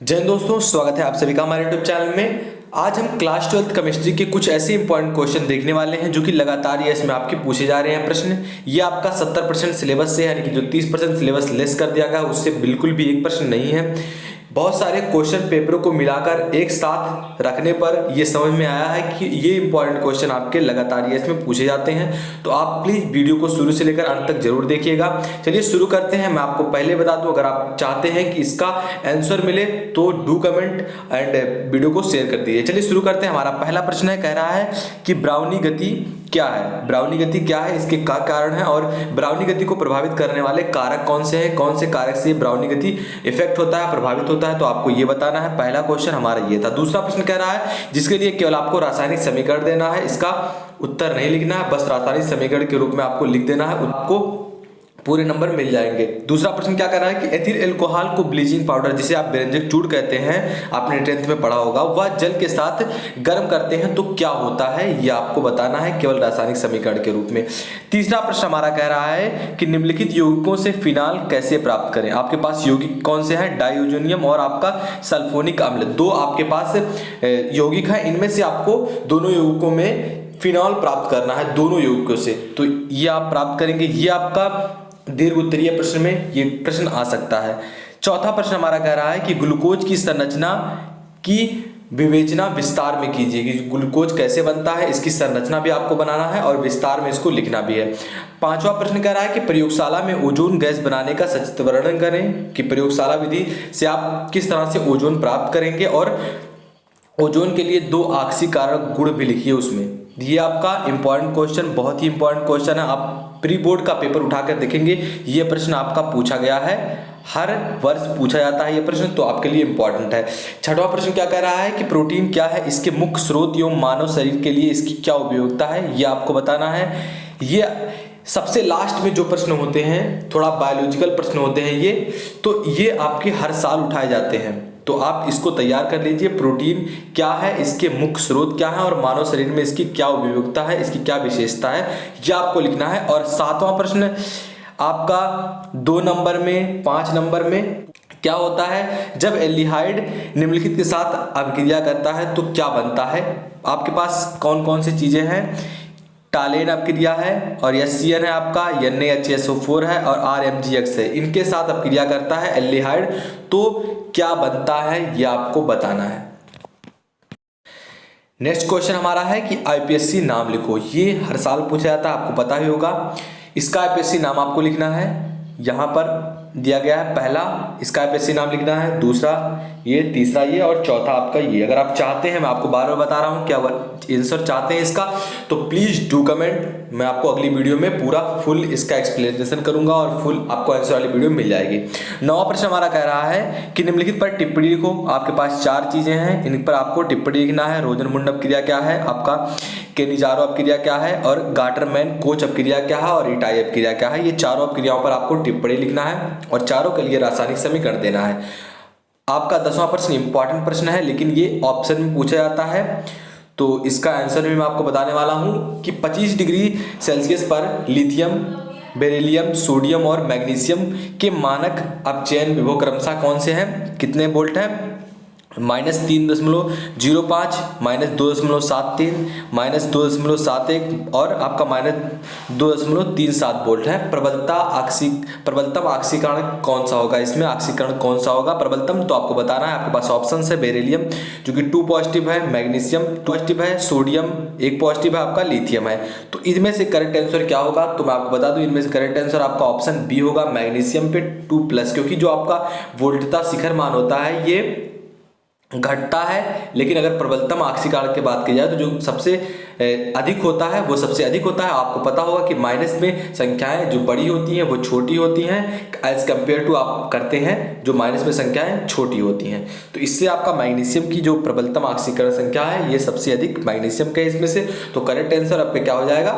जय हिंद दोस्तों, स्वागत है आप सभी का हमारे यूट्यूब चैनल में। आज हम क्लास 12th केमिस्ट्री के कुछ ऐसे इंपॉर्टेंट क्वेश्चन देखने वाले हैं जो कि लगातार ये इसमें आपके पूछे जा रहे हैं प्रश्न। ये आपका 70% सिलेबस से, यानी कि जो 30% सिलेबस लेस कर दिया गया उससे बिल्कुल भी एक प्रश्न नहीं है। बहुत सारे क्वेश्चन पेपरों को मिलाकर एक साथ रखने पर ये समझ में आया है कि ये इंपॉर्टेंट क्वेश्चन आपके लगातार ये इसमें पूछे जाते हैं। तो आप प्लीज़ वीडियो को शुरू से लेकर अंत तक जरूर देखिएगा। चलिए शुरू करते हैं। मैं आपको पहले बता दूं, अगर आप चाहते हैं कि इसका आंसर मिले तो डू कमेंट एंड वीडियो को शेयर कर दीजिए। चलिए शुरू करते हैं। हमारा पहला प्रश्न है, कह रहा है कि ब्राउनी गति क्या है। ब्राउनी गति क्या है, इसके क्या कारण है और ब्राउनी गति को प्रभावित करने वाले कारक कौन से हैं, कौन से कारक से ब्राउनी गति इफेक्ट होता है, प्रभावित होता है। तो आपको ये बताना है। पहला क्वेश्चन हमारा ये था। दूसरा प्रश्न कह रहा है जिसके लिए केवल आपको रासायनिक समीकरण देना है, इसका उत्तर नहीं लिखना है, बस रासायनिक समीकरण के रूप में आपको लिख देना है, आपको पूरे नंबर मिल जाएंगे। दूसरा प्रश्न क्या कर रहा है कि एथिल एल्कोहल को ब्लीचिंग पाउडर, जिसे आप बेंजक चूड़ कहते हैं, आपने 10th में पढ़ा होगा, वह जल के साथ गर्म करते हैं तो क्या होता है, यह आपको बताना है केवल रासायनिक समीकरण के रूप में। तीसरा प्रश्न हमारा कह रहा है कि निम्नलिखित यौगिकों से फिनाल कैसे प्राप्त करें। आपके पास यौगिक कौन से हैं, डाइओजोनियम और आपका सल्फोनिक अम्ल, दो आपके पास यौगिक है। इनमें से आपको दोनों यौगिकों में फिनॉल प्राप्त करना है, दोनों यौगिकों से। तो ये आप प्राप्त करेंगे। ये आपका दीर्घ उत्तरीय प्रश्न में ये प्रश्न आ सकता है। चौथा प्रश्न हमारा कह रहा है कि ग्लूकोज की संरचना की विवेचना विस्तार में कीजिए। कि ग्लूकोज कैसे बनता है, इसकी संरचना भी आपको बनाना है और विस्तार में इसको लिखना भी है। पांचवा प्रश्न कह रहा है कि प्रयोगशाला में ओजोन गैस बनाने का सचित्र वर्णन करें। कि प्रयोगशाला विधि से आप किस तरह से ओजोन प्राप्त करेंगे और ओजोन के लिए दो ऑक्सीकारक गुण भी लिखिए उसमें। ये आपका इंपॉर्टेंट क्वेश्चन, बहुत ही इंपॉर्टेंट क्वेश्चन है। आप प्री बोर्ड का पेपर उठाकर देखेंगे, ये प्रश्न आपका पूछा गया है, हर वर्ष पूछा जाता है ये प्रश्न, तो आपके लिए इंपॉर्टेंट है। छठवां प्रश्न क्या कह रहा है कि प्रोटीन क्या है, इसके मुख्य स्रोत एवं मानव शरीर के लिए इसकी क्या उपयोगिता है, ये आपको बताना है। ये सबसे लास्ट में जो प्रश्न होते हैं, थोड़ा बायोलॉजिकल प्रश्न होते हैं ये, तो ये आपके हर साल उठाए जाते हैं, तो आप इसको तैयार कर लीजिए। प्रोटीन क्या है, इसके मुख्य स्रोत क्या है और मानव शरीर में इसकी क्या उपयोगिता है, इसकी क्या विशेषता है, यह आपको लिखना है। और सातवां प्रश्न आपका 2 नंबर में 5 नंबर में क्या होता है, जब एल्डिहाइड निम्नलिखित के साथ अभिक्रिया करता है तो क्या बनता है। आपके पास कौन कौन सी चीजें हैं, टालेन अपक्रिया है और HCN है आपका, NaHSO4 है और RMGX है, इनके साथ अपक्रिया करता है एल्डिहाइड, तो क्या बनता है ये आपको बताना है। नेक्स्ट क्वेश्चन हमारा है कि IPSC नाम लिखो। ये हर साल पूछा जाता है, आपको पता ही होगा। इसका IPSC नाम आपको लिखना है, यहाँ पर दिया गया है। पहला इसका IPSC नाम लिखना है, दूसरा ये, तीसरा ये और चौथा आपका ये। अगर आप चाहते हैं, मैं आपको बार बार बता रहा हूँ, क्या आंसर चाहते हैं इसका, तो प्लीज डू कमेंट। मैं आपको अगली वीडियो में पूरा फुल इसका एक्सप्लेनेशन करूंगा और फुल आपको आंसर वाली वीडियो मिल जाएगी। 9वां प्रश्न हमारा कह रहा है कि निम्नलिखित पर टिप्पणी लिखो। आपके पास 4 चीजें हैं, इन पर आपको टिप्पणी लिखना है। रोजन-मुंड अपक्रिया क्या है, आपका केनिजारो अपक्रिया क्या है और गाटरमैन कोच अपक्रिया क्या है और इटाई अपक्रिया क्या है। ये चारों अपक्रियाओं पर आपको टिप्पणी लिखना है और चारों के लिए रासायनिक समीकरण देना है। आपका 10वां प्रश्न इंपॉर्टेंट प्रश्न है, लेकिन ये ऑप्शन में पूछा जाता है, तो इसका आंसर भी मैं आपको बताने वाला हूं कि 25 डिग्री सेल्सियस पर लिथियम, बेरिलियम, सोडियम और मैग्नीशियम के मानक अपचयन विभव क्रमशः कौन से हैं, कितने वोल्ट हैं, -3.05, -2.73, -2.71 और आपका -2.37 वोल्ट है। प्रबलतम ऑक्सीकरण कौन सा होगा, इसमें ऑक्सीकरण कौन सा होगा प्रबलतम, तो आपको बताना है। आपके पास ऑप्शन है बेरिलियम जो कि 2 पॉजिटिव है, मैग्नीशियम 2 पॉजिटिव है, सोडियम 1 पॉजिटिव है, आपका लिथियम है। तो इनमें से करेक्ट आंसर क्या होगा, तो मैं आपको बता दूं, इनमें से करेक्ट आंसर आपका ऑप्शन बी होगा, मैग्नीशियम पे 2+, क्योंकि जो आपका वोल्टता शिखर मान होता है ये घटता है, लेकिन अगर प्रबलतम ऑक्सीकरण की बात की जाए तो जो सबसे अधिक होता है वो सबसे अधिक होता है। आपको पता होगा कि माइनस में संख्याएं जो बड़ी होती हैं वो छोटी होती हैं एज कंपेयर टू आप करते हैं जो माइनस में संख्याएं छोटी होती हैं। तो इससे आपका मैग्नीशियम की जो प्रबलतम ऑक्सीकरण संख्या है ये सबसे अधिक मैग्नीशियम का है इसमें से। तो करेक्ट आंसर आपका क्या हो जाएगा,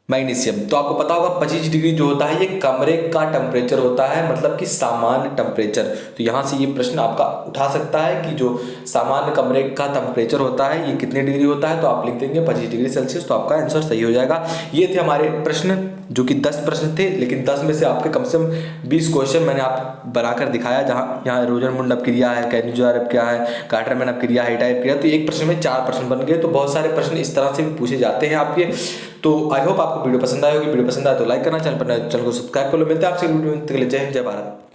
मैग्नीशियम। तो आपको पता होगा 25 डिग्री जो होता है ये कमरे का टेम्परेचर होता है, मतलब कि सामान्य टेम्परेचर। तो यहाँ से ये प्रश्न आपका उठा सकता है कि जो सामान्य कमरे का टेम्परेचर होता है ये कितने डिग्री होता है, तो आप लिख देंगे 25 डिग्री सेल्सियस, तो आपका आंसर सही हो जाएगा। ये थे हमारे प्रश्न जो कि 10 प्रश्न थे, लेकिन 10 में से आपके कम से कम 20 क्वेश्चन मैंने आप बनाकर दिखाया, जहाँ यहाँ रोजरमुंड अपक्रिया है, कैनिज़ार अपक्रिया है, कार्टरमैन अपक्रिया, हाइटाई अपक्रिया, तो एक प्रश्न में 4 प्रश्न बन गए। तो बहुत सारे प्रश्न इस तरह से भी पूछे जाते हैं आपके। तो आई होप आपको वीडियो पसंद आए होगी। वीडियो पसंद आए तो लाइक करना, चैनल को सब्सक्राइब कर लो। मिलते हैं आपसे वीडियो में, जय हिंद जय भारत।